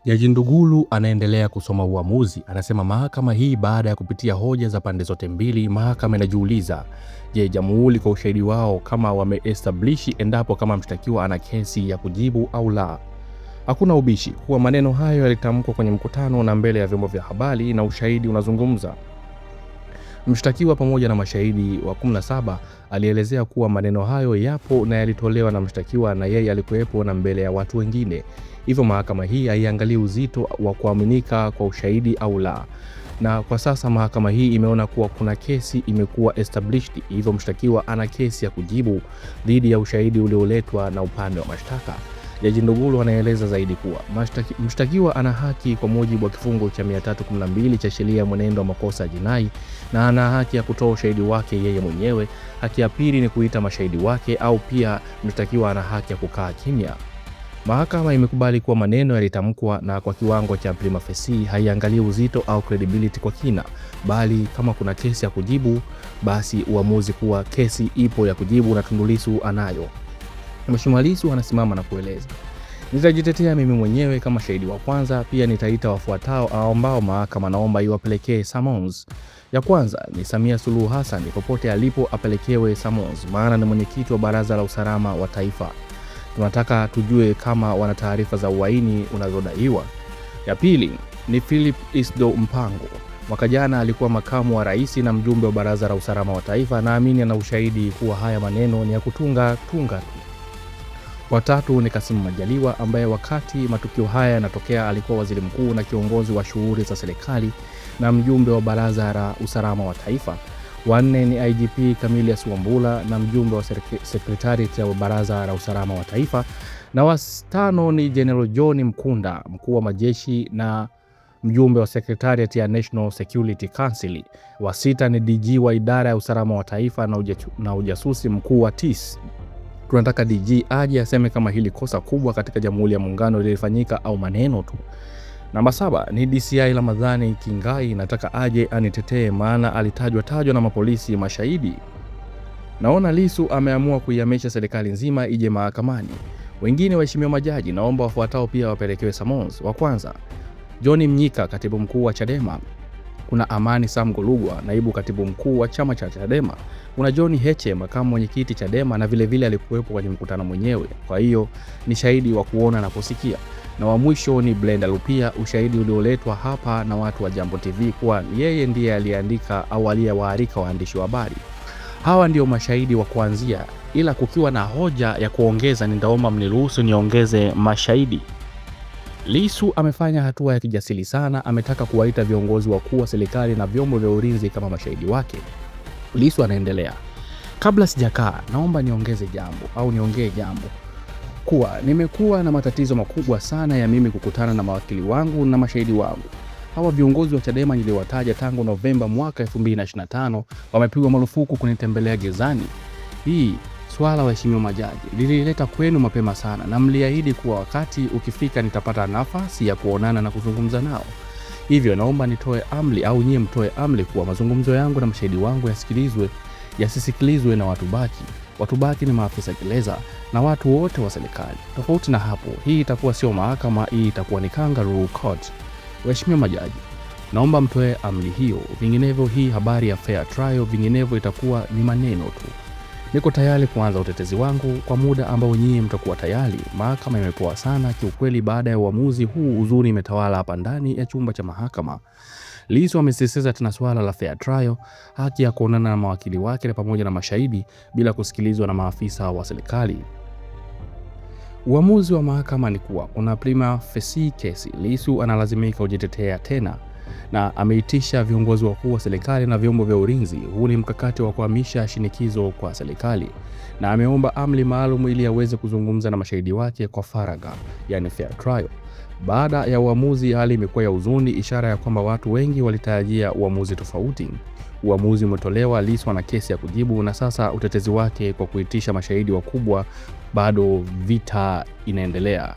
Jaji Ndugulu anaendelea kusoma uamuzi. Anasema mahakama hii, baada ya kupitia hoja za pande zote mbili, mahakama inajiuliza, je, jamhuri kwa ushahidi wao kama wameestablish endapo kama mshtakiwa ana kesi ya kujibu au la. Hakuna ubishi kuwa maneno hayo yalitamkwa kwenye mkutano na mbele ya vyombo vya habari na ushahidi unazungumza. Mshtakiwa pamoja na mashahidi wa 17 alielezea kuwa maneno hayo yapo na yalitolewa na mshtakiwa na yeye alikuwepo na mbele ya watu wengine. Hivyo mahakama hii haiangalii uzito wa kuaminika kwa ushahidi au la. Na kwa sasa mahakama hii imeona kuwa kuna kesi imekuwa established, hivyo mshtakiwa ana kesi ya kujibu dhidi ya ushahidi ulioletwa na upande wa mashtaka. Jaji Ndugulu anaeleza zaidi kuwa mshtakiwa ana haki kwa mujibu wa kifungu cha 312 cha sheria ya mwenendo wa makosa ya jinai, na ana haki ya kutoa ushahidi wake yeye mwenyewe. Haki ya pili ni kuita mashahidi wake, au pia mshtakiwa ana haki ya kukaa kimya. Mahakama imekubali kuwa maneno yalitamkwa na kwa kiwango cha prima facie, haiangalii uzito au credibility kwa kina, bali kama kuna kesi ya kujibu, basi uamuzi kuwa kesi ipo ya kujibu na Tundu Lissu anayo. Mheshimiwa Lissu anasimama na kueleza, nitajitetea mimi mwenyewe kama shahidi wa kwanza, pia nitaita wafuatao ambao mahakama naomba iwapelekee summons. Ya kwanza ni Samia Suluhu Hassan, popote alipo apelekewe summons, maana ni mwenyekiti wa Baraza la Usalama wa Taifa. Tunataka tujue kama wana taarifa za uhaini unazodaiwa. Ya pili ni Philip Isdo Mpango. Mwaka jana alikuwa makamu wa rais na mjumbe wa Baraza la Usalama wa Taifa, naamini ana ushahidi kuwa haya maneno ni ya kutunga tu. Watatu ni Kassim Majaliwa, ambaye wakati matukio haya yanatokea alikuwa waziri mkuu na kiongozi wa shughuli za serikali na mjumbe wa Baraza la Usalama wa Taifa. Wanne ni IGP Camillus Wambura na mjumbe wa Secretariat ya Baraza la Usalama wa Taifa. Na watano ni General John Mkunda, mkuu wa majeshi na mjumbe wa Secretariat ya National Security Council. Wa sita ni DG wa idara ya usalama wa taifa na ujasusi, mkuu wa TIS. Tunataka DG aje aseme kama hili kosa kubwa katika Jamhuri ya Muungano lilifanyika au maneno tu. Namba 7 ni DCI Ramadhani Kingai, nataka aje anitetee, maana alitajwa na mapolisi mashahidi. Naona Lissu ameamua kuihamisha serikali nzima ije mahakamani. Wengine waheshimiwa majaji, naomba wafuatao pia wapelekewe summons. Wa kwanza, John Mnyika, katibu mkuu wa Chadema. Kuna Amani Sam Golugwa, naibu katibu mkuu wa chama cha Chadema. Kuna John Heche, makamu mwenyekiti Chadema, na vile alikuwepo kwenye mkutano mwenyewe, kwa hiyo ni shahidi wa kuona na kusikia. Na wa mwisho ni Brenda Lupia, ushahidi ulioletwa hapa na watu wa Jambo TV kuwa yeye ndiye aliandika au aliyewaarika waandishi wa habari. Hawa ndio mashahidi wa kuanzia, ila kukiwa na hoja ya kuongeza nitaomba mniruhusu niongeze mashahidi. Lissu amefanya hatua ya kijasiri sana, ametaka kuwaita viongozi wakuu wa serikali na vyombo vya ulinzi kama mashahidi wake. Lissu anaendelea, kabla sijakaa naomba niongee jambo kuwa nimekuwa na matatizo makubwa sana ya mimi kukutana na mawakili wangu na mashahidi wangu. Hawa viongozi wa Chadema niliwataja tangu Novemba mwaka 2025 wamepigwa marufuku kunitembelea gerezani. Hii swala, waheshimiwa majaji, lilileta kwenu mapema sana na mliahidi kuwa wakati ukifika nitapata nafasi ya kuonana na kuzungumza nao. Hivyo naomba nitoe amri au nyie mtoe amri kuwa mazungumzo yangu na mashahidi wangu yasisikilizwe na watu baki ni maafisa gereza na watu wote wa serikali. Tofauti na hapo, hii itakuwa sio mahakama, hii itakuwa ni kangaroo court. Waheshimiwa majaji, naomba mtoe amri hiyo, vinginevyo hii habari ya fair trial, vinginevyo itakuwa ni maneno tu. Niko tayari kuanza utetezi wangu kwa muda ambao nyinyi mtakuwa tayari. Mahakama imepoa sana kiukweli baada ya uamuzi huu, uzuri imetawala hapa ndani ya chumba cha mahakama. Lissu amesisitiza tena swala la fair trial, haki ya kuonana na mawakili wake pamoja na mashahidi bila kusikilizwa na maafisa wa serikali. Uamuzi wa mahakama ni kuwa kuna prima facie kesi, Lissu analazimika kujitetea tena, na ameitisha viongozi wakuu wa serikali na vyombo vya ulinzi. Huu ni mkakati wa kuhamisha shinikizo kwa serikali, na ameomba amri maalum ili aweze kuzungumza na mashahidi wake kwa faragha, yani fair trial. Baada ya uamuzi, hali imekuwa ya huzuni, ishara ya kwamba watu wengi walitarajia uamuzi tofauti. Uamuzi umetolewa, Lissu ana kesi ya kujibu, na sasa utetezi wake kwa kuitisha mashahidi wakubwa, bado vita inaendelea.